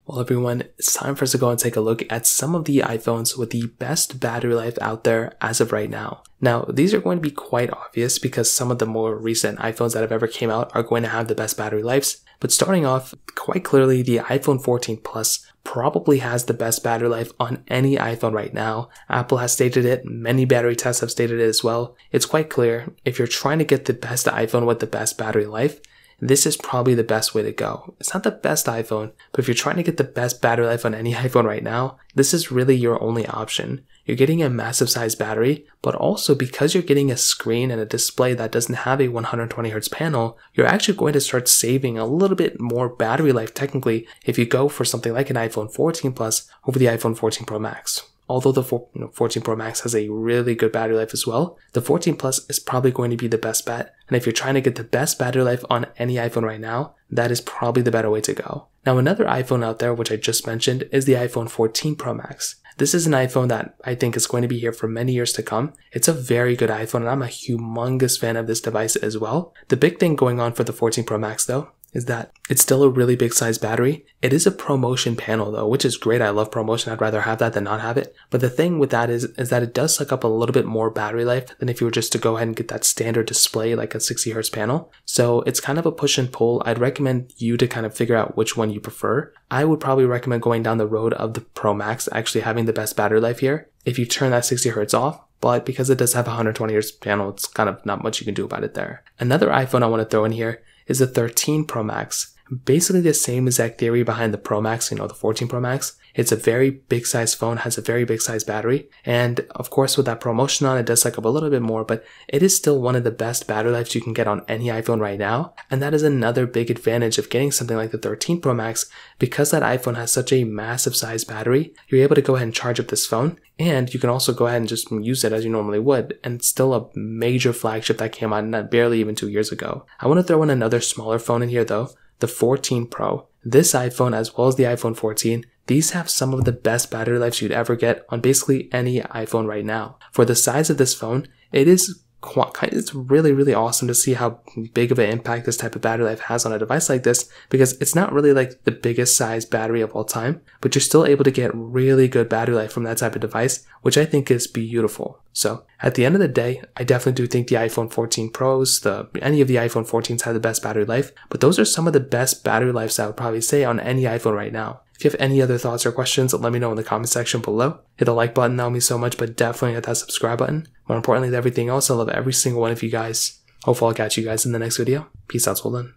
Well, everyone, it's time for us to go and take a look at some of the iPhones with the best battery life out there as of right now. Now, these are going to be quite obvious because some of the more recent iPhones that have ever came out are going to have the best battery lives. But starting off, quite clearly, the iPhone 14 Plus probably has the best battery life on any iPhone right now. Apple has stated it, many battery tests have stated it as well. It's quite clear, if you're trying to get the best iPhone with the best battery life, this is probably the best way to go. It's not the best iPhone, but if you're trying to get the best battery life on any iPhone right now, this is really your only option. You're getting a massive size battery, but also because you're getting a screen and a display that doesn't have a 120Hz panel, you're actually going to start saving a little bit more battery life technically if you go for something like an iPhone 14 Plus over the iPhone 14 Pro Max. Although the 14 Pro Max has a really good battery life as well, the 14 Plus is probably going to be the best bet. And if you're trying to get the best battery life on any iPhone right now, that is probably the better way to go. Now, another iPhone out there, which I just mentioned, is the iPhone 14 Pro Max. This is an iPhone that I think is going to be here for many years to come. It's a very good iPhone, and I'm a humongous fan of this device as well. The big thing going on for the 14 Pro Max, though, is that it's still a really big size battery. It is a ProMotion panel though, which is great. I love ProMotion. I'd rather have that than not have it. But the thing with that is that it does suck up a little bit more battery life than if you were just to go ahead and get that standard display like a 60Hz panel. So it's kind of a push and pull. I'd recommend you to kind of figure out which one you prefer. I would probably recommend going down the road of the Pro Max actually having the best battery life here if you turn that 60Hz off. But because it does have a 120Hz panel, it's kind of not much you can do about it there. Another iPhone I want to throw in here is the 13 Pro Max. Basically the same exact theory behind the Pro Max, the 14 Pro Max. It's a very big size phone, has a very big size battery. And of course with that ProMotion on, it does suck up a little bit more, but it is still one of the best battery lives you can get on any iPhone right now. And that is another big advantage of getting something like the 13 Pro Max. Because that iPhone has such a massive size battery, you're able to go ahead and charge up this phone. And you can also go ahead and just use it as you normally would. And it's still a major flagship that came out barely even 2 years ago. I want to throw in another smaller phone in here though, the 14 Pro. This iPhone as well as the iPhone 14, these have some of the best battery lives you'd ever get on basically any iPhone right now. For the size of this phone, it's really, really awesome to see how big of an impact this type of battery life has on a device like this, because it's not really like the biggest size battery of all time, but you're still able to get really good battery life from that type of device, which I think is beautiful. So at the end of the day, I definitely do think the iPhone 14 Pros, any of the iPhone 14s have the best battery life, but those are some of the best battery lives I would probably say on any iPhone right now. If you have any other thoughts or questions, let me know in the comment section below. Hit the like button, that would mean so much, but definitely hit that subscribe button. More importantly than everything else, I love every single one of you guys. Hopefully I'll catch you guys in the next video. Peace out, till then.